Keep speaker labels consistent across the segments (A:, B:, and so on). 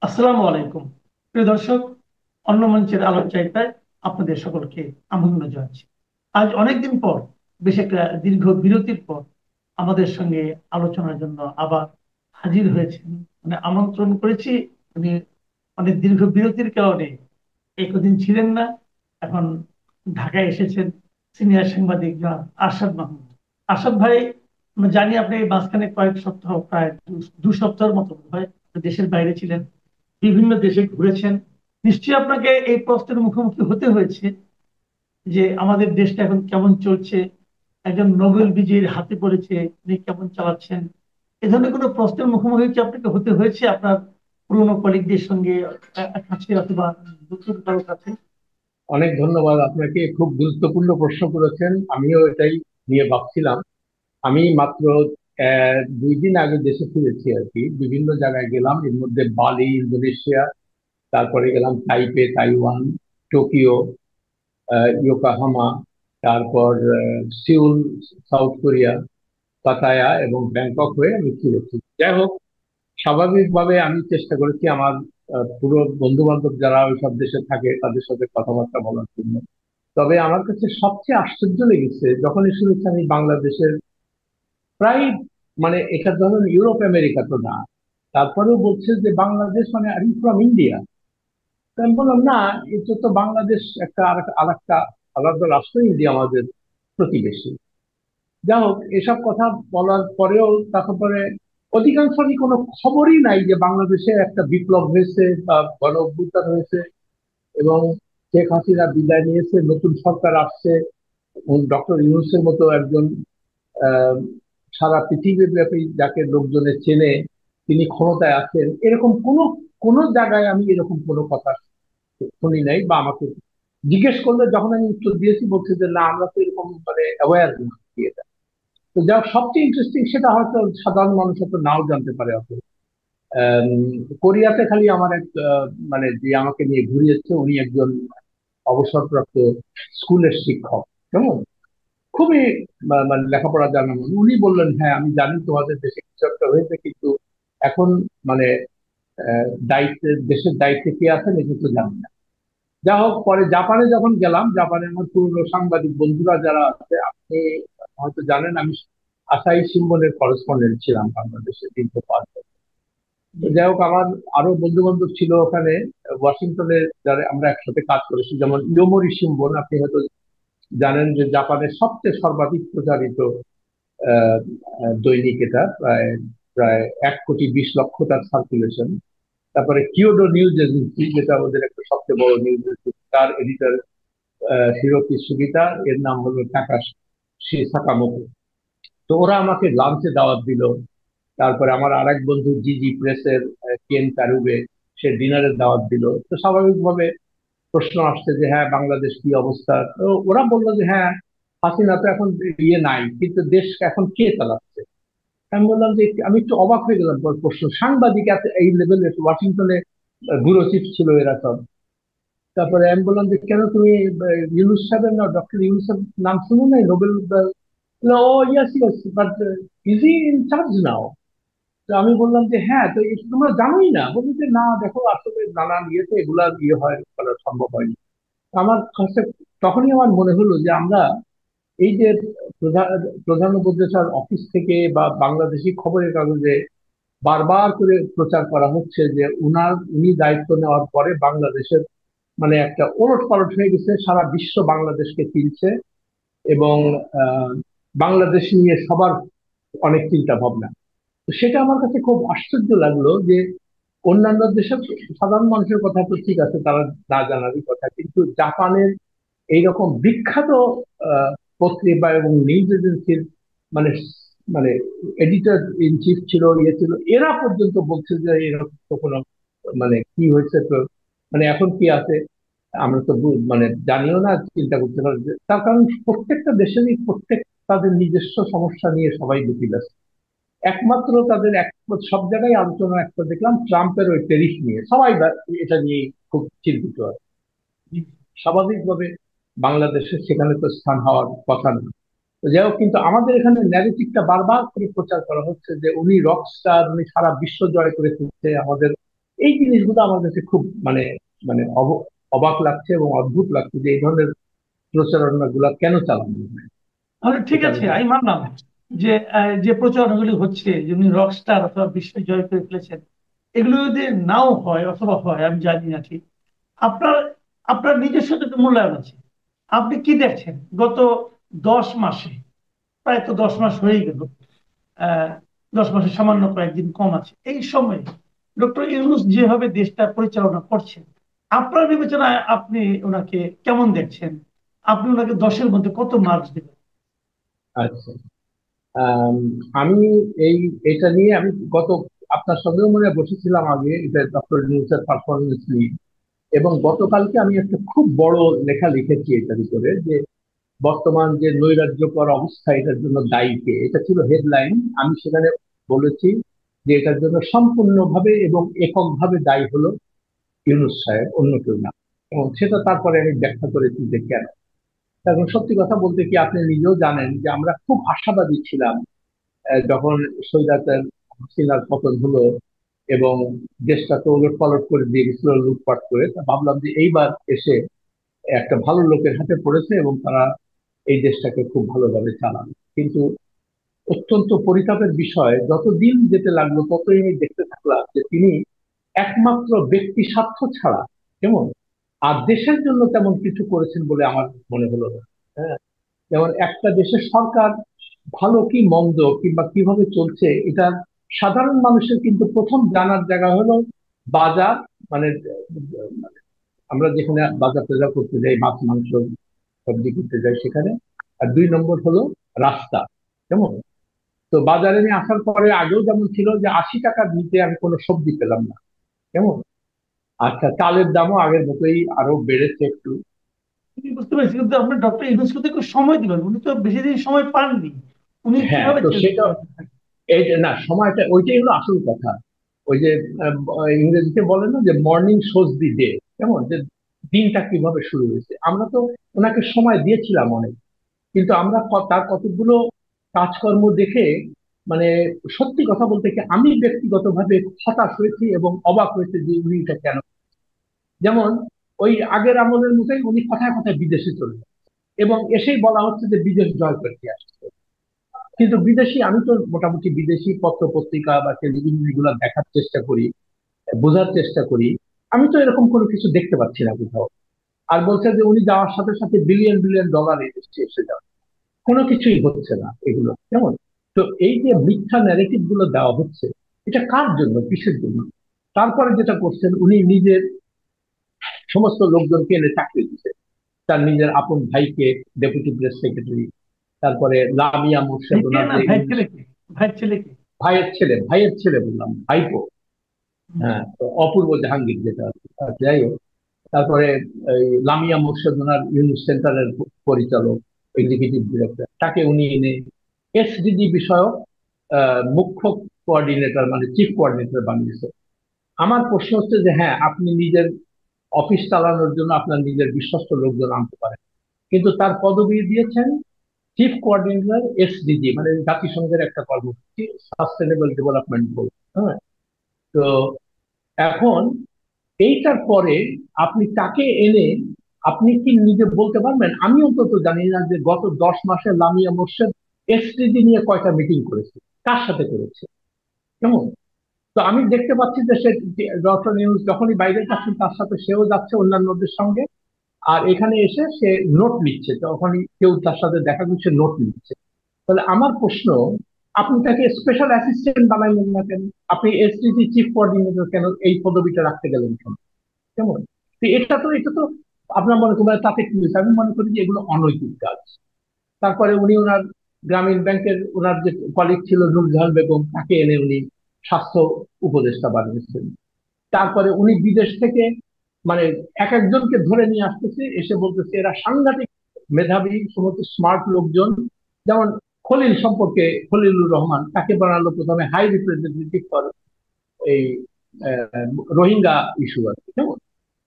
A: আসসালামু আলাইকুম। প্রিয় দর্শক, অন্য মঞ্চের আলোকচারিতায় আপনাদের সকলকে আমন্ত্রণ জানাচ্ছি। আজ অনেকদিন পর, বেশ একটা দীর্ঘ বিরতির পর আমাদের সঙ্গে আলোচনার জন্য আবার হাজির হয়েছেন। মানে আমন্ত্রণ করেছি, উনি অনেক দীর্ঘ বিরতির কারণে এই কদিন ছিলেন না। এখন ঢাকায় এসেছেন সিনিয়র সাংবাদিক জনাব আরশাদ মাহমুদ। আরশাদ ভাই, আমরা জানি আপনি এই মাঝখানে কয়েক সপ্তাহ, প্রায় দু সপ্তাহের মতো হয় দেশের বাইরে ছিলেন, বিভিন্ন দেশে ঘুরেছেন। নিশ্চয়ই আপনাকে এই প্রশ্নের মুখোমুখি হতে হয়েছে যে আমাদের দেশটা এখন কেমন চলছে, একজন নোবেল বিজয়ীর হাতে পড়েছে, উনি কেমন চালাচ্ছেন। এ ধরনের কোনো প্রশ্নের মুখোমুখি কি আপনাকে হতে হয়েছে আপনার পুরনো কলিগদের সঙ্গে, কাছে অথবা নতুন কারো কাছে?
B: অনেক ধন্যবাদ আপনাকে। খুব গুরুত্বপূর্ণ প্রশ্ন করেছেন, আমিও এটাই নিয়ে ভাবছিলাম। আমি মাত্র 2 দিন আগে দেশে ফিরেছি আর কি। বিভিন্ন জায়গায় গেলাম, এর মধ্যে বালি, ইন্দোনেশিয়া, তারপরে গেলাম তাইপে, তাইওয়ান, টোকিও, ইয়োকাহামা, তারপর সিউল, সাউথ কোরিয়া, পাতায়া এবং ব্যাংকক হয়ে আমি ফিরেছি। যাই হোক, স্বাভাবিকভাবে আমি চেষ্টা করেছি আমার পুরো বন্ধু বান্ধব যারা ওই সব দেশে থাকে তাদের সাথে কথাবার্তা বলার জন্য। তবে আমার কাছে সবচেয়ে আশ্চর্য লেগেছে যখনই শুনেছি আমি বাংলাদেশের প্রায়, মানে এটা ধরুন ইউরোপ আমেরিকা তো না, তারপরেও বলছে যে বাংলাদেশ মানে আর ফ্রম ইন্ডিয়া। আমি বললাম না, এটা তো বাংলাদেশ একটা আরেকটা আলাদা রাষ্ট্র, ইন্ডিয়া আমাদের প্রতিবেশী। যাই হোক, এসব কথা বলার পরেও তারপরে অধিকাংশরই কোনো খবরই নাই যে বাংলাদেশে একটা বিপ্লব হয়েছে বা গণ অভ্যুত্থান হয়েছে এবং শেখ হাসিনা বিদায় নিয়েছে, নতুন সরকার আসছে, ডক্টর ইউনূসের মতো একজন আহ, সারা পৃথিবীব্যাপী যাকে লোকজনে চেনে, তিনি ক্ষমতায় আছেন, এরকম কোন কোন জায়গায় আমি এরকম কোনো কথা শুনি নাই। বা আমাকে জিজ্ঞেস করলে যখন আমি উত্তর দিয়েছি বলছে যে না, আমরা তো এরকম মানে অ্যাওয়ার না এটা। তো যা সবচেয়ে ইন্টারেস্টিং, সেটা হয়তো সাধারণ মানুষ হয়তো নাও জানতে পারে অত। আম, কোরিয়াতে খালি আমার এক মানে যে আমাকে নিয়ে ঘুরিয়েছে উনি একজন অবসরপ্রাপ্ত স্কুলের শিক্ষক, কেমন খুবই মানে লেখাপড়া জানেন উনি। উনি বললেন হ্যাঁ আমি জানি তোমাদের দেশে কিছু একটা হয়েছে, কিন্তু এখন মানে দায়িত্বে, দেশের দায়িত্বে কে আছেন এটা তো জানি না। যা হোক, পরে জাপানে যখন গেলাম, জাপানে আমার পুরনো সাংবাদিক বন্ধুরা যারা আছে, আপনি হয়তো জানেন আমি আসাই সিম্বনের করেসপন্ডেন্ট ছিলাম বাংলাদেশে 3-5 বছর। তো যাই হোক, আমার আরো বন্ধু বান্ধব ছিল ওখানে ওয়াশিংটনে, যারা আমরা একসাথে কাজ করেছি, যেমন ইয়োমোরি সিম্বন, আপনি হয়তো জানেন যে জাপানের সবচেয়ে সর্বাধিক প্রচারিত আহ, দৈনিক, এটা প্রায় প্রায় 1,20,00,000 তার সার্কুলেশন। তারপরে কিয়োডো নিউজ এজেন্সি, যেটা ওদের একটা সবচেয়ে বড় নিউজ এজেন্সি, তার এডিটর হিরোকি সুগিতা, এর নাম হলো টাকাশি সাকামোটো। তো ওরা আমাকে লাঞ্চে দাওয়াত দিল। তারপরে আমার আরেক বন্ধু জিজি প্রেসের কেন কারুবে, সে ডিনারের দাওয়াত দিল। তো স্বাভাবিকভাবে প্রশ্ন আসছে যে হ্যাঁ বাংলাদেশ কি অবস্থা। তো ওরা বললো যে হ্যাঁ, হাসিনা তো এখন ইয়ে নাই, কিন্তু দেশ এখন কে চালাচ্ছে। আমি বললাম যে আমি একটু অবাক হয়ে গেলাম প্রশ্ন, সাংবাদিক এত এই লেভেলের, ওয়াশিংটনে ব্যুরো চিফ ছিল এরা সব। তারপরে আমি বললাম যে কেন তুমি ইউনুস সাহেবের না, ডক্টর ইউনুস সাহেব নাম শুনো নাই, নোবেল? ও yes yes, but is he in charge now? তো আমি বললাম যে হ্যাঁ, তো তোমরা জানোই না? বললো যে না, দেখো আসলে নানান ইয়েতে এগুলা ইয়ে হয়, করা সম্ভব হয়নি। আমার কাছে তখনই আমার মনে হলো যে আমরা এই যে প্রধান প্রধান উপদেষ্টার অফিস থেকে বা বাংলাদেশি খবরের কাগজে বারবার করে প্রচার করা হচ্ছে যে উনি দায়িত্ব নেওয়ার পরে বাংলাদেশের মানে একটা ওলট পালট হয়ে গেছে, সারা বিশ্ব বাংলাদেশকে চিনছে এবং আহ, বাংলাদেশ নিয়ে সবার অনেক চিন্তা ভাবনা। তো সেটা আমার কাছে খুব আশ্চর্য লাগলো যে অন্যান্য দেশের সাধারণ মানুষের কথা তো ঠিক আছে, তারা না জানারই কথা, কিন্তু জাপানের এইরকম বিখ্যাত আহ, পত্রিকা এবং নিউজ এজেন্সির মানে মানে এডিটর ইন চিফ ছিল, ইয়ে ছিল, এরা পর্যন্ত বলছে যে এরকম তো কোনো মানে কি হয়েছে, তো মানে এখন কি আছে আমরা তো মানে জানিও না, চিন্তা করতে পারি তার কারণ প্রত্যেকটা দেশেরই প্রত্যেক তাদের নিজস্ব সমস্যা নিয়ে সবাই ব্যতিব্যস্ত। একমাত্র তাদের সব জায়গায় আলোচনা একটা দেখলাম ট্রাম্পের ওই ট্যারিফ নিয়ে, সবাই এটা নিয়ে খুব চিন্তিত আছে। স্বাভাবিকভাবে বাংলাদেশের সেখানে তো স্থান হওয়ার কথা না। তো যাই হোক, কিন্তু আমাদের এখানে ন্যারেটিভটা বারবার করে প্রচার করা হচ্ছে যে উনি রকস্টার, উনি সারা বিশ্ব জয় করে ফেলছে, আমাদের এই জিনিসগুলো আমার কাছে খুব মানে মানে অবাক লাগছে এবং অদ্ভুত লাগছে যে এই ধরনের প্রচারণা গুলা কেন চালানো হয়।
A: তাহলে ঠিক
B: এটা
A: আছে, আমি মানলাম যে যে প্রচারণাগুলি হচ্ছে, যেমনি রকস্টার অথবা বিশ্ব জয় করে ফেলেছেন, এগুলো যদি নাও হয় অথবা হয় আমি জানি না ঠিক। আপনার আপনার নিজস্ব একটা মূল্যায়ন আছে। আপনি কি দেখছেন গত 10 মাসে, প্রায় তো 10 মাস হয়ে গেল, আহ 10 মাসে সামান্য কয়েকদিন কম আছে, এই সময়ে ডক্টর ইউনূস যেভাবে দেশটা পরিচালনা করছেন, আপনার বিবেচনায় আপনি ওনাকে কেমন দেখছেন? আপনি ওনাকে 10-এর মধ্যে কত মার্কস দেবেন?
B: আচ্ছা। আম, আমি এই এটা নিয়ে আমি গত আপনার সঙ্গেও মনে হয় বসেছিলাম আগে, এটা ডক্টর নিউজের পারফরমেন্স নিয়ে। এবং গতকালকে আমি একটা খুব বড় লেখা লিখেছি এটার উপরে, যে বর্তমান যে নৈরাজ্যকর অবস্থা এটার জন্য দায়ী কে। এটা ছিল হেডলাইন। আমি সেখানে বলেছি যে এটার জন্য সম্পূর্ণভাবে এবং এককভাবে দায়ী হলো ইউনূস সাহেব, অন্য কেউ না। এবং সেটা তারপরে আমি ব্যাখ্যা করেছি যে কেন। এখন সত্যি কথা বলতে কি, আপনি নিজেও জানেন যে আমরা খুব আশাবাদী ছিলাম যখন স্বৈরাচার হাসিনার পতন হলো এবং দেশটা তো ওলট পালট করে দিয়ে গেছিল লুটপাট করে। তা ভাবলাম যে এইবার এসে একটা ভালো লোকের হাতে পড়েছে এবং তারা এই দেশটাকে খুব ভালোভাবে চালান। কিন্তু অত্যন্ত পরিতাপের বিষয়, যত দিন যেতে লাগলো ততই আমি দেখতে থাকলাম যে তিনি একমাত্র ব্যক্তি স্বার্থ ছাড়া কেমন আর দেশের জন্য তেমন কিছু করেছেন বলে আমার মনে হলো না। হ্যাঁ, যেমন একটা দেশের সরকার ভালো কি মন্দ কিংবা কিভাবে চলছে, এটা সাধারণ মানুষের কিন্তু প্রথম জানার জায়গা হলো বাজার, মানে আমরা যেখানে বাজার টাজার করতে যাই, মাছ মাংস সবজি কিনতে যাই সেখানে। আর 2 নম্বর হলো রাস্তা। কেমন? তো বাজারে নিয়ে আসার পরে আগেও যেমন ছিল যে 80 টাকার নিচে আমি কোনো সবজি পেলাম না। কেমন? আচ্ছা, চালের দামও আগের মতোই আরো বেড়েছে একটু।
A: আমি বুঝতে পেরেছি, কিন্তু আপনি ডক্টর ইউনূসকে তো একটু সময় দিবেন, উনি তো বেশি দিন সময় পাননি। উনি
B: হ্যাঁ,
A: কিভাবে
B: তো
A: চেঞ্জ
B: সেটা
A: করবেন?
B: এই যে না, সময়টা ওইটাই হলো আসল কথা। ওই যে ইংরেজিতে বলে না যে মর্নিং শোজ দি ডে। কেমন যে দিনটা কিভাবে শুরু হয়েছে। আমরা তো ওনাকে সময় দিয়েছিলাম অনেক, কিন্তু আমরা তার কতগুলো কাজকর্ম দেখে মানে সত্যি কথা বলতে কি আমি ব্যক্তিগতভাবে হতাশ হয়েছি এবং অবাক হয়েছে যে উনি এটা কেন। যেমন ওই আগের আমলের মতোই উনি কথায় কথায় বিদেশে চলে যান এবং এসেই বলা হচ্ছে যে বিদেশ জয় করতে আসছে। কিন্তু বিদেশি, আমি তো মোটামুটি বিদেশি পত্র পত্রিকা বা টেলিভিশন এগুলো দেখার চেষ্টা করি, বোঝার চেষ্টা করি। আমি তো এরকম কোনো কিছু দেখতে পাচ্ছি না কোথাও। আর বলছে যে উনি যাওয়ার সাথে সাথে বিলিয়ন বিলিয়ন ডলার এসে এসে যাবে। কোনো কিছুই হচ্ছে না এগুলো। কেমন? তো এই যে মিথ্যা ন্যারেটিভ গুলো দেওয়া হচ্ছে, এটা কার জন্য, কিসের জন্য? তারপরে যেটা করছেন, উনি নিজের সমস্ত লোকজনকে এনে চাকরি দিচ্ছে। তার নিজের আপন ভাইকে ডেপুটি প্রেস সেক্রেটারি, তারপরে লামিয়া মোর্শেদ
A: ভাইকে
B: ওনার
A: না,
B: যে
A: ভাইয়ের ছেলেকে? ভাইয়ের ছেলেকে?
B: ভাইয়ের ছেলে বললাম, ভাইপো। হ্যাঁ, তো অপূর্ব জাহাঙ্গীর যেটা আছে। যাই হোক, তারপরে এই লামিয়া মোর্শেদ ওনার ইউনিট সেন্টারের পরিচালক, এক্সিকিউটিভ ডিরেক্টর, তাকে উনি এনে এসডিজি বিষয়ক মুখ্য কোঅর্ডিনেটর মানে চিফ কোঅর্ডিনেটর বানিয়েছে। আমার প্রশ্ন হচ্ছে যে হ্যাঁ, আপনি নিজের অফিস চালানোর জন্য আপনার নিজের বিশ্বস্ত লোকজন আনতে পারেন, কিন্তু তার পদবি দিয়েছেন চিফ কোঅর্ডিনেটর এসডিজি, মানে জাতিসংঘের একটা কর্মসূচি, সাস্টেনেবল ডেভেলপমেন্ট গোল। হ্যাঁ, তো এখন এইটার পরে আপনি তাকে এনে আপনি কি নিজে বলতে পারবেন? আমি অন্তত জানি না যে গত 10 মাসে লামিয়া মোর্শেদ এসডিজি নিয়ে কয়টা মিটিং করেছে, কার সাথে করেছে। কেমন? তো আমি দেখতে পাচ্ছি যে সে ডক্টর নিউজ যখনই বাইরে যাচ্ছেন তার সাথে সেও যাচ্ছে অন্যান্যদের সঙ্গে। আর এখানে এসে সে নোট নিচ্ছে, যখনই কেউ তার সাথে দেখা করছে নোট নিচ্ছে। তাহলে আমার প্রশ্ন, আপনি তাকে স্পেশাল অ্যাসিস্ট্যান্ট বানাইলেন না কেন? আপনি এসডিজি চিফ কোঅর্ডিনেটর কেন এই পদবিটা রাখতে গেলেন কেন? কেমন? তো এটা তো আপনার মনে করেন তাতে কি হয়েছে? আমি মনে করি যে এগুলো অনৈতিক কাজ। তারপরে উনি ওনার গ্রামীণ ব্যাংকের ওনার যে কলিগ ছিল নুরজাহান বেগম, তাকে এনে উনি স্বাস্থ্য উপদেষ্টা বানিয়েছেন। তারপরে উনি বিদেশ থেকে মানে এক একজনকে ধরে নিয়ে আসতেছে, এসে বলতেছে এরা সাংঘাতিক মেধাবী সমস্ত স্মার্ট লোকজন। যেমন খলিল সম্পর্কে, খলিলুর রহমান, তাকে বানালো প্রথমে হাই রিপ্রেজেন্টেটিভ ফর এই আহ, রোহিঙ্গা ইস্যু আর কি। কেমন?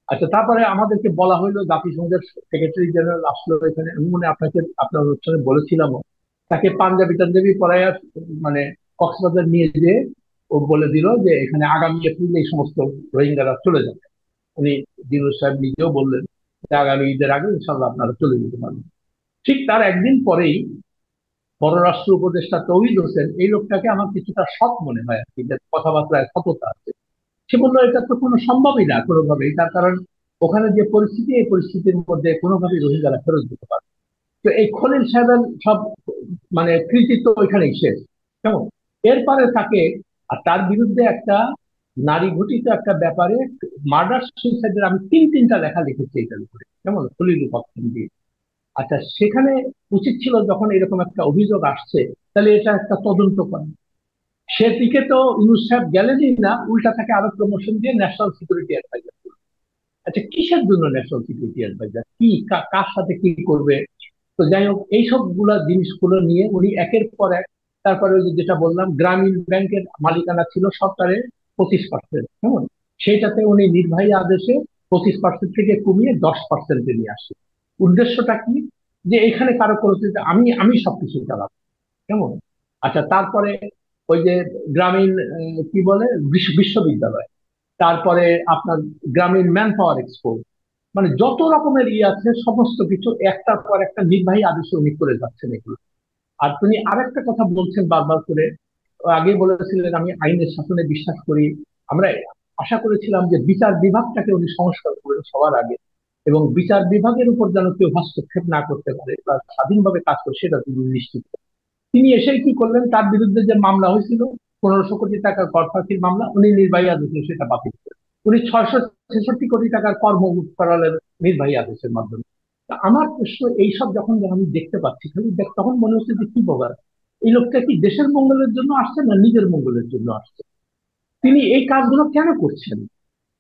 B: আচ্ছা, তারপরে আমাদেরকে বলা হইলো জাতিসংঘের সেক্রেটারি জেনারেল আসলো এখানে, আমি মনে হয় আপনাকে আপনার অনুষ্ঠানে বলেছিলাম, তাকে পাঞ্জাবি টাঞ্জাবি পরাইয়া মানে কক্সবাজার নিয়ে যেয়ে ও বলে দিল যে এখানে আগামী এপ্রিলে এই সমস্ত রোহিঙ্গারা চলে যাবে। উনি দিনুস সাহেব নিজেও বললেন যে আগামী ঈদের আগে ইনশাল্লাহ আপনারা চলে যেতে পারবেন। ঠিক তার একদিন পরেই পররাষ্ট্র উপদেষ্টা তৌহিদ হোসেন, এই লোকটাকে আমার কিছুটা সৎ মনে হয় আর কি, যে কথাবার্তায় সততা আছে, সে বললো এটা তো কোনো সম্ভবই না কোনোভাবেই, তার কারণ ওখানে যে পরিস্থিতি, এই পরিস্থিতির মধ্যে কোনোভাবেই রোহিঙ্গারা ফেরত যেতে পারে। তো এই খলিল সাহেবের সব মানে কৃতিত্ব ওইখানেই শেষ। কেমন? এরপরে তাকে, আর তার বিরুদ্ধে একটা নারী ঘটিত একটা ব্যাপারে মার্ডার সুইসাইডের আমি তিনটা লেখা লিখেছি এটার উপরে, কেমন, খলিল পক্ষ দিয়ে। আচ্ছা, সেখানে উচিত ছিল যখন এরকম একটা অভিযোগ আসছে, তাহলে এটা একটা তদন্ত করা। সেদিকে তো ইউনূস সাহেব গেলেনই না, উল্টা তাকে আরো প্রমোশন দিয়ে ন্যাশনাল সিকিউরিটি অ্যাডভাইজার। আচ্ছা, কিসের জন্য ন্যাশনাল সিকিউরিটি অ্যাডভাইজার, কি কার সাথে কি করবে? তো যাই হোক, এইসব জিনিসগুলো নিয়ে উনি একের পর এক, তারপরে ওই যে যেটা বললাম, গ্রামীণ ব্যাংকের মালিকানা ছিল সরকারের 25%, কেমন, সেইটাতে উনি নির্বাহী আদেশে 25% থেকে কমিয়ে 10%-এ নিয়ে আসে। উদ্দেশ্যটা কি? যে এখানে কারো কোনো আমি আমি সবকিছু চালাবো, কেমন। আচ্ছা, তারপরে ওই যে গ্রামীণ কি বলে বিশ্ববিদ্যালয়, তারপরে আপনার গ্রামীণ ম্যান পাওয়ার এক্সপোর্ট, মানে যত রকমের আছে সমস্ত কিছু একটার পর একটা নির্বাহী আদেশে উনি করে যাচ্ছেন এগুলো। আর তিনি আরেকটা কথা বলছেন বারবার করে, আগে বলেছিলেন আমি আইনের শাসনে বিশ্বাস করি। আমরা আশা করেছিলাম যে বিচার বিভাগটাকে উনি সংস্কার করবেন সবার আগে, এবং বিচার বিভাগের উপর যেন কেউ হস্তক্ষেপ না করতে পারে বা স্বাধীনভাবে কাজ করে সেটা তিনি নিশ্চিত করেন। তিনি এসেই কি করলেন, তার বিরুদ্ধে যে মামলা হয়েছিল 1500 কোটি টাকার কর ফাঁকির মামলা, উনি নির্বাহী আদেশে সেটা বাতিল করেন। উনি 666 কোটি টাকার কর মকুব করালেন নির্বাহী আদেশের মাধ্যমে। তা আমার প্রশ্ন, এইসব যখন আমি দেখতে পাচ্ছি, খালি তখন মনে হচ্ছে যে কি ব্যাপার, এই লোকটা কি দেশের মঙ্গলের জন্য আসছে না নিজের মঙ্গলের জন্য আসছে? তিনি এই কাজগুলো কেন করছেন?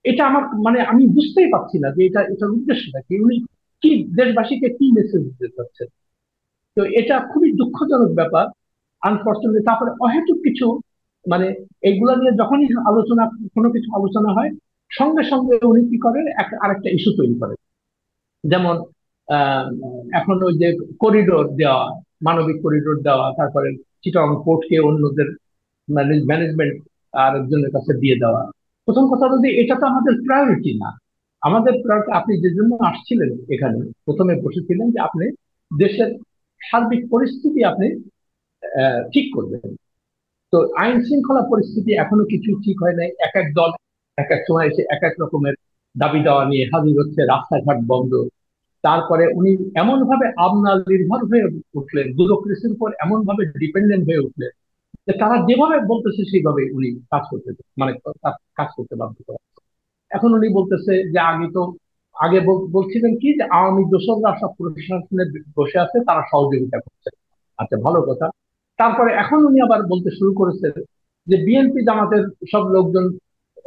B: এটা আমার মানে আমি বুঝতেই পারছি না যে এটার উদ্দেশ্যটা কি, উনি কি দেশবাসীকে কি মেসেজ দিতে চাচ্ছেন। তো এটা খুবই দুঃখজনক ব্যাপার, আনফর্চুনেটলি। তারপরে অহেতুক কিছু মানে এইগুলা নিয়ে যখনই আলোচনা, কোনো কিছু আলোচনা হয়, সঙ্গে সঙ্গে উনি কি করেন, আরেকটা ইস্যু তৈরি করেন। যেমন আহ, এখন ওই যে করিডোর দেওয়া, মানবিক করিডোর দেওয়া, তারপরে চিটাগং পোর্টকে অন্যদের ম্যানেজমেন্ট আরেকজনের কাছে দিয়ে দেওয়া। প্রথম কথা হলো যে এটা তো আমাদের প্রায়োরিটি না। আমাদের প্রায়োরিটি, আপনি যে জন্য আসছিলেন এখানে, প্রথমে বসেছিলেন যে আপনি দেশের সার্বিক পরিস্থিতি আপনি ঠিক করবেন। তো আইন শৃঙ্খলা পরিস্থিতি এখনো কিছু ঠিক হয় নাই। এক এক দল এক এক সময় এসে এক এক রকমের দাবি দাওয়া নিয়ে হাজির হচ্ছে, রাস্তাঘাট বন্ধ। তারপরে উনি এমন ভাবে আমলা নির্ভর হয়ে উঠলেন, ব্যুরোক্রেসির উপর এমন ভাবে ডিপেন্ডেন্ট হয়ে উঠলেন যে তারা যেভাবে বলতেছে সেইভাবে উনি কাজ করতে, মানে কাজ করতে বাধ্য করেন। এখন উনি বলতেছে যে আগে বলছিলেন কি যে আওয়ামী দোসররা সব প্রশাসনে বসে আছে, তারা সহযোগিতা করছে। আচ্ছা, ভালো কথা। তারপরে এখন উনি আবার বলতে শুরু করেছেন যে বিএনপি জামাতের সব লোকজন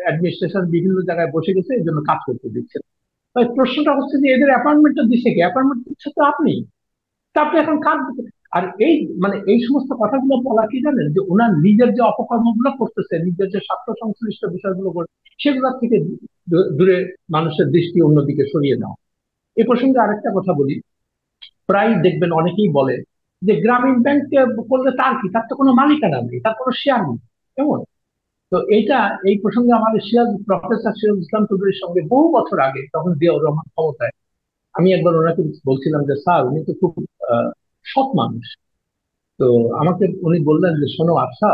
B: অ্যাডমিনিস্ট্রেশন বিভিন্ন জায়গায় বসে গেছে, এই জন্য কাজ করতে দিচ্ছেন। তাই প্রশ্নটা হচ্ছে যে এদের অ্যাপয়েন্টমেন্টটা দিচ্ছে কি? অ্যাপয়েন্টমেন্ট দিচ্ছে তো আপনি। তা আপনি এখন কাজ, আর এই মানে এই সমস্ত কথাগুলো বলা কি জানেন, যে ওনার নিজের যে অপকর্মগুলো করতেছে, নিজের যে স্বার্থ সংশ্লিষ্ট বিষয়গুলো করছে, সেগুলোর থেকে দূরে মানুষের দৃষ্টি অন্যদিকে সরিয়ে নেওয়া। এ প্রসঙ্গে আরেকটা কথা বলি, প্রায় দেখবেন অনেকেই বলে যে গ্রামীণ ব্যাংকে করলে তার কি, তার তো কোনো মালিকানা নেই, তার কোনো শেয়ার নেই, কেমন। তো এই প্রসঙ্গে আমাদের প্রফেসর সিরাজ ইসলাম চৌধুরীর সঙ্গে বহু বছর আগে, তখন জিয়াউর রহমান ক্ষমতায়, আমি একবার ওনাকে বলছিলাম যে স্যার, উনি তো খুব সৎ মানুষ। তো আমাকে উনি বললেন যে শোনো আচ্ছা,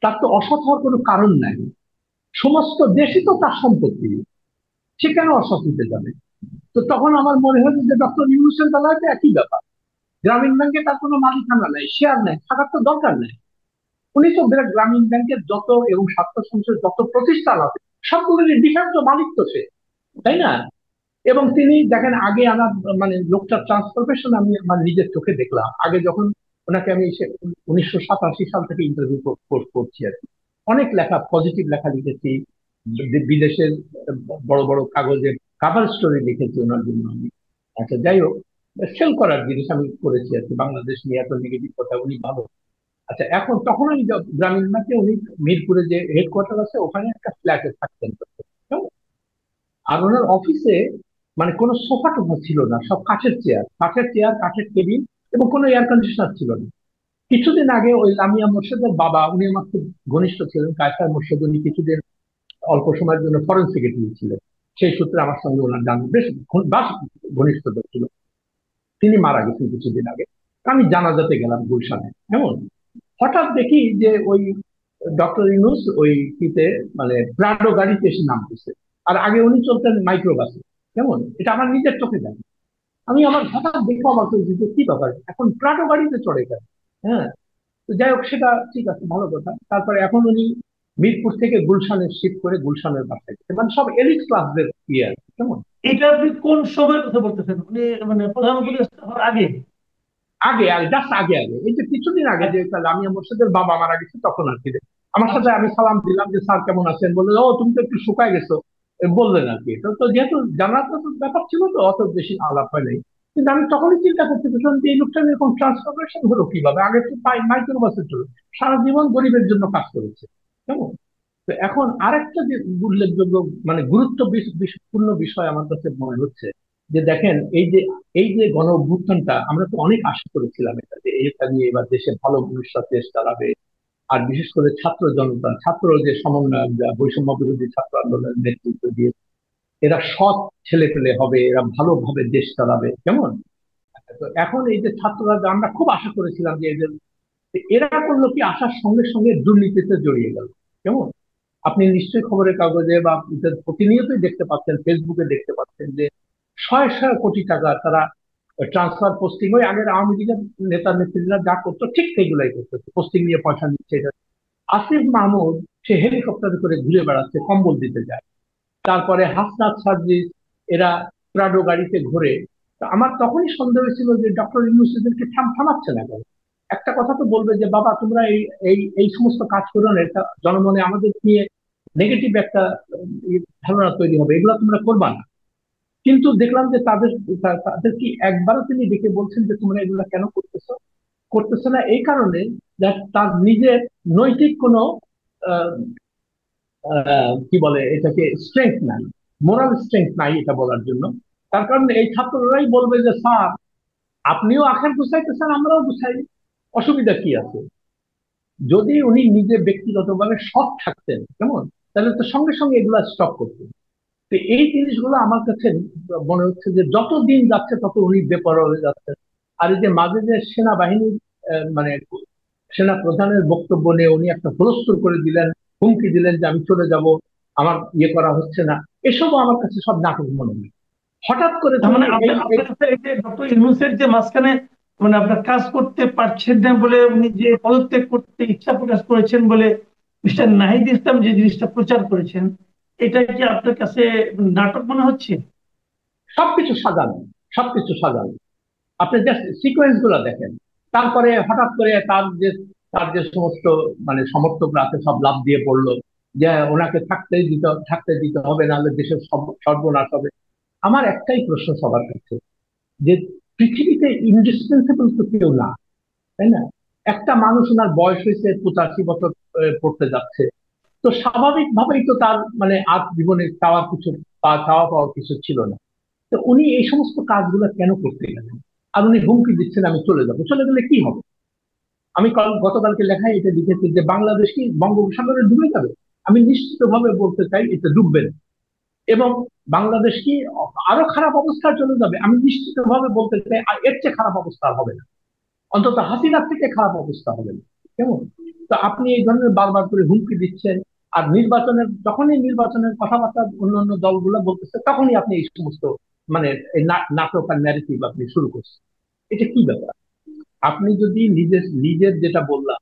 B: তার তো অসৎ হওয়ার কোনো কারণ নাই, সমস্ত দেশই তো তার সম্পত্তি, সে কেন অসৎ হতে যাবে? তো তখন আমার মনে হয়েছে যে ডক্টর ইউনূসের বেলায় তো একই ব্যাপার। গ্রামীণ ব্যাংকে তার কোনো মালিকানা নাই, শেয়ার নাই, থাকার তো দরকার নেই। উনি তো গ্রামীণ ব্যাংকের যত এবং স্বার্থ সংশ্লিষ্ট যত প্রতিষ্ঠান আছে, সবগুলোর ডিফ্যাক্ট মালিক তো সে, তাই না? এবং তিনি দেখেন, আগে আমার মানে লোকটার ট্রান্সফরমেশন আমি আমার নিজের চোখে দেখলাম। আগে যখন ওনাকে আমি 1987 সাল থেকে ইন্টারভিউ করছি আর কি, অনেক লেখা, পজিটিভ লেখা লিখেছি, বিদেশের বড় বড় কাগজে কাভার স্টোরি লিখেছি ওনার জন্য আমি। আচ্ছা, যাই হোক, সেল করার জিনিস আমি করেছি আর কি, বাংলাদেশ নিয়ে এত নেগেটিভ কথা, উনি ভালো। আচ্ছা, এখন তখন আমি গ্রামীণ ব্যাংকে, উনি মিরপুরে যে হেডকোয়ার্টার আছে ওখানে একটা ফ্ল্যাটে থাকতেন। আর ওনার অফিসে মানে কোনো সোফা টোফা ছিল না, সব কাঠের চেয়ার, কাঠের টেবিল, এবং কোনো এয়ার কন্ডিশনার ছিল না। কিছুদিন আগে ওই লামিয়া মোর্শেদের বাবা, উনি আমার খুব ঘনিষ্ঠ ছিলেন, কায়সার মোর্শেদ, উনি কিছুদিন অল্প সময়ের জন্য ফরেন সেক্রেটারি ছিলেন। সেই সূত্রে আমার সঙ্গে ওনার বেশ বাস ঘনিষ্ঠতা ছিল। তিনি মারা গেছেন কিছুদিন আগে। আমি জানাজাতে গেলাম গুলশানে। কেমন, হঠাৎ দেখি যে ওই ডক্টর ইউনূস ওই কিতে, মানে প্রাডো গাড়িতে এসে নামতেছে। আর আগে উনি চলতেন মাইক্রোবাসে। কেমন, এটা আমার নিজের চোখে দেখি। আমি আমার হঠাৎ দেখে অবাক হয়েছি যে কি ব্যাপার, এখন প্রাডো গাড়িতে চড়ে গেল। হ্যাঁ, তো যাই হোক, সেটা ঠিক আছে, ভালো কথা। তারপরে এখন উনি মিরপুর থেকে গুলশানে শিফট করে গুলশানের বাসায় গেছে। মানে সব এলিট ক্লাসদের ইয়ে আর কি। কেমন,
A: এটা আপনি কোন সময়ের কথা বলতেছেন? উনি মানে প্রধান উপদেষ্টা হওয়ার আগে?
B: আগে আগে জাস্ট আগে আগে, এই যে কিছুদিন আগে যে লামিয়া মোর্শেদের বাবা মারা গেছে তখন আর কি। আমার সাথে
A: আচ্ছা।
B: আমি সালাম দিলাম যে স্যার কেমন আছেন, বললেন ও তুমি তো একটু শুকায় গেছো। বললেন আর কি। তো তো যেহেতু জানার তো ব্যাপার ছিল, তো অত বেশি আলাপ হয় নাই। কিন্তু আমি তখনই চিন্তা করতে পেরেছিলাম যে এই লোকটা এরকম ট্রান্সফরমেশন হলো কিভাবে। আগে তো মাইক্রো বাসে ছিল, সারা জীবন গরিবের জন্য কাজ করেছে। কেমন, তো এখন আরেকটা যে উল্লেখযোগ্য মানে গুরুত্বপূর্ণ বিষয় আমার কাছে মনে হচ্ছে যে দেখেন, এই যে গণ অভ্যুত্থানটা, আমরা তো অনেক আশা করেছিলাম এটা, যে এটা নিয়ে এবার দেশে ভালো ভবিষ্যৎ দেশ চালাবে। আর বিশেষ করে ছাত্র জনতা, ছাত্র যে সমন্বয়, বৈষম্য বিরোধী ছাত্র আন্দোলনের নেতৃত্ব দিয়ে, এরা সৎ ছেলে পেলে হবে, এরা ভালোভাবে দেশ চালাবে। কেমন, তো এখন এই যে ছাত্ররা, আমরা খুব আশা করেছিলাম যে এদের, এরা করলো কি, আসার সঙ্গে সঙ্গে দুর্নীতিতে জড়িয়ে গেল। কেমন, আপনি নিশ্চয়ই খবরের কাগজে বা প্রতিনিয়তই দেখতে পাচ্ছেন, ফেসবুকে দেখতে পাচ্ছেন যে শয়ে শয়ে কোটি টাকা তারা ট্রান্সফার পোস্টিং, ওই আগের আওয়ামী লীগের নেতা নেত্রীরা যা করতো ঠিক সেগুলাই করতেছে, পোস্টিং নিয়ে পয়সা নিচ্ছে এটা। আসিফ মাহমুদ, সে হেলিকপ্টারে করে ঘুরে বেড়াচ্ছে, কম্বল দিতে যায়। তারপরে হাসনাত সার্জিস, এরা প্রাডো গাড়িতে ঘুরে। তো আমার তখনই সন্দেহ ছিল যে ডক্টর ইউনূস এদেরকে থামাচ্ছে না কেন। একটা কথা তো বলবে যে বাবা তোমরা এই এই এই সমস্ত কাজ করো না, এটা জনমনে আমাদের নিয়ে নেগেটিভ একটা ধারণা তৈরি হবে, এগুলো তোমরা করবা না। কিন্তু দেখলাম যে তাদের কি একবারও তিনি ডেকে বলছেন যে তোমরা এগুলো কেন করতেছো। করতেছে না এই কারণে যে তার নিজের নৈতিক কোনো আহ, কি বলে এটাকে, স্ট্রেংথ নাই, মোরাল স্ট্রেংথ নাই এটা বলার জন্য। তার কারণে এই ছাত্ররাই বলবে যে স্যার আপনিও আখের গুছাইতেছেন, আমরাও গুছাই, অসুবিধা কি আছে। যদি উনি নিজে ব্যক্তিগতভাবে সৎ থাকতেন, কেমন, তাহলে তো সঙ্গে সঙ্গে এগুলা স্টপ করতেন। তো এই জিনিসগুলো আমার কাছে মনে হচ্ছে যে যত দিন যাচ্ছে তত উনি বেপরোয়া হয়ে যাচ্ছেন। আর এই যে মাঝে যে সেনাবাহিনীর মানে সেনা প্রধানের বক্তব্য নিয়ে উনি একটা হুলস্থুল করে দিলেন, হুমকি দিলেন যে আমি চলে যাব, আমার ইয়ে করা হচ্ছে না, এসবও আমার কাছে সব নাটক মনে হয়। হঠাৎ করে
A: তার
B: তিনি
A: মানে
B: এই
A: আপনার কাছে এই যে ডক্টর ইউনূসের যে মাঝখানে মানে আপনার কাজ করতে পারছেন না বলে উনি যে পদত্যাগ করতে ইচ্ছা প্রকাশ করেছেন বলে মিস্টার নাহিদ ইসলাম যে জিনিসটা প্রচার করেছেন, এটা কি আপনার কাছে নাটক মনে হচ্ছে?
B: সবকিছু সাজানো, সবকিছু সাজানো। আপনি জাস্ট সিকোয়েন্স গুলো দেখেন। তারপরে হঠাৎ করে তার যে সমস্ত মানে সমর্থকরা আছে সব লাফ দিয়ে পড়লো যে ওনাকে থাকতে দিতে হবে, নাহলে দেশের সর্বনাশ হবে। আমার একটাই প্রশ্ন সবার কাছে, যে পৃথিবীতে ইন্ডিসপেন্সেবল তো কেউ না, তাই না? একটা মানুষ, ওনার বয়স হয়েছে 85 বছর, পড়তে যাচ্ছে। তো স্বাভাবিকভাবেই তো তার মানে আর জীবনে চাওয়া পাওয়ার কিছু ছিল না। তো উনি এই সমস্ত কাজগুলো কেন করতে গেলেন? আর উনি হুমকি দিচ্ছেন আমি চলে যাবো, চলে গেলে কি হবে? আমি গতকালকে লেখায় এটা লিখেছি যে বাংলাদেশ কি বঙ্গোপসাগরে ডুবে যাবে? আমি নিশ্চিতভাবে বলতে চাই এটা ডুববে না। এবং বাংলাদেশ কি আরো খারাপ অবস্থায় চলে যাবে? আমি নিশ্চিতভাবে বলতে চাই আর এর চেয়ে খারাপ অবস্থা আর হবে না, অন্তত হাসিনার থেকে খারাপ অবস্থা হবে না। কেমন, তো আপনি এই ধরনের বারবার করে হুমকি দিচ্ছেন, আর যখনই নির্বাচনের কথাবার্তা অন্যান্য দলগুলো বলতেছে তখনই আপনি এই সমস্ত মানে এই নাটক আর ন্যারেটিভ আপনি শুরু করছেন। এটা কি ব্যাপার? আপনি যদি নিজের নিজের যেটা বললাম,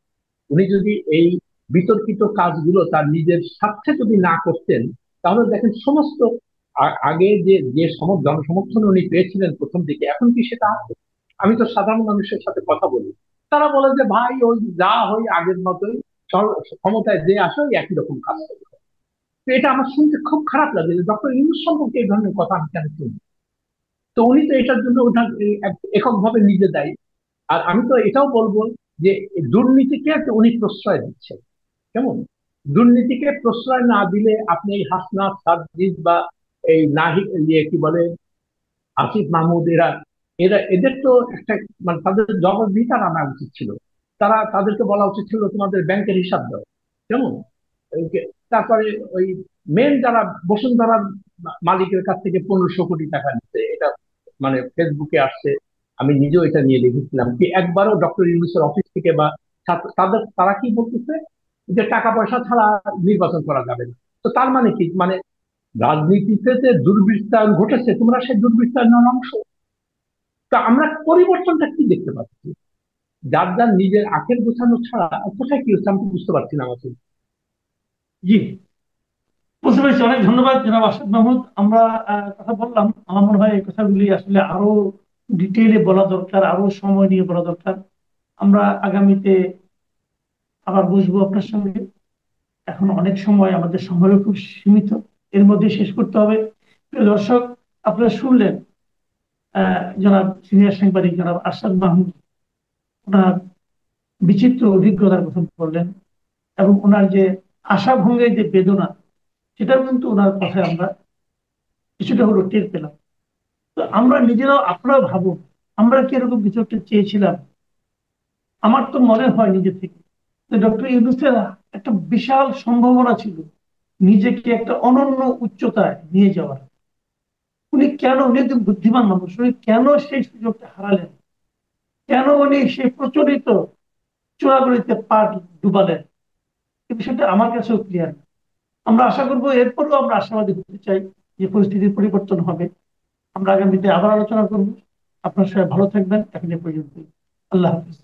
B: উনি যদি এই বিতর্কিত কাজগুলো তার নিজের স্বার্থে যদি না করতেন, তাহলে দেখেন সমস্ত আগে যে জনসমর্থন উনি পেয়েছিলেন প্রথম দিকে, এখন কি সেটা আছে? আমি তো সাধারণ মানুষের সাথে কথা বলি, তারা বলে যে ভাই ওই যা হই আগের মতোই, ক্ষমতায় যে আসে ওই একই রকম কাজ করে। তো এটা আমার শুনতে খুব খারাপ লাগে যে ডক্টর ইউনূস সম্পর্কে এই ধরনের কথা আমি কেন শুনি। তো উনি তো এটার জন্য ওটা এককভাবে নিজে দায়ী। আর আমি তো এটাও বলবো যে দুর্নীতিকে তো উনি প্রশ্রয় দিচ্ছেন। কেমন, দুর্নীতিকে প্রশ্রয় না দিলে আপনি এই হাসনাত সার্জিস বা এই নাহি ইয়ে কি বলে আসিফ মাহমুদ, এরা এরা এদের তো একটা মানে তাদের জবাবদিহিতা আনা উচিত ছিল। তাদেরকে বলা উচিত ছিল তোমাদের ব্যাংকের হিসাব দাও, কেমন? তারপরে ওই মেন যারা বসুন্ধরা মালিকের কাছ থেকে 1500 কোটি টাকা নিচ্ছে, এটা মানে ফেসবুকে আসছে, আমি নিজেও এটা নিয়ে লিখেছিলাম কি একবারও ডক্টর ইউনূসের অফিস থেকে বা তারা কি বলতেছে যে টাকা পয়সা ছাড়া নির্বাচন করা যাবে না। তো তার মানে কি, মানে রাজনীতিতে যে দুর্বৃত্তায়ন ঘটেছে তোমরা সেই দুর্বৃত্তায়নের অংশ। তো আমরা পরিবর্তনটা কি দেখতে পাচ্ছি? যার যার নিজের আখের গোছানো ছাড়া আর কোথায় কি হচ্ছে আমি তো বুঝতে পারছি না আমার।
A: জি, বুঝতে পেরেছি। অনেক ধন্যবাদ জনাব আশরাফ মাহমুদ। আমরা কথা বললাম, আমার মনে হয় এই কথাগুলি আসলে আরো ডিটেইলে বলা দরকার, আরো সময় নিয়ে বলা দরকার। আমরা আগামীতে আবার বসবো আপনার সঙ্গে। এখন অনেক সময়, আমাদের সময়ও খুব সীমিত, এর মধ্যে শেষ করতে হবে। প্রিয় দর্শক, আপনারা শুনলেন জনাব সিনিয়র সাংবাদিক জনাব আশরাফ মাহমুদ ওনার বিচিত্র অভিজ্ঞতার কথা বললেন, এবং ওনার যে আশা ভঙ্গের যে বেদনা, সেটাও কিন্তু ওনার কথায় আমরা কিছুটা হলো টের পেলাম। তো আমরা নিজেরাও, আপনারাও ভাবুন, আমরা কি এরকম কিছু একটা চেয়েছিলাম? আমার তো মনে হয় নিজে থেকে যে ডক্টর ইউনূসের একটা বিশাল সম্ভাবনা ছিল নিজেকে একটা অনন্য উচ্চতায় নিয়ে যাওয়ার। উনি একজন বুদ্ধিমান মানুষ, উনি কেন সেই সুযোগটা হারালেন? কেন উনি সেই প্রচলিত চোরাগলিতে পা ডুবালেন? এই বিষয়টা আমার কাছেও ক্লিয়ার। আমরা আশা করবো, এরপরেও আমরা আশাবাদী হতে চাই যে পরিস্থিতির পরিবর্তন হবে। আমরা আগামীতে আবার আলোচনা করব। আপনার সবাই ভালো থাকবেন। এখন এ পর্যন্ত, আল্লাহ হাফিজ।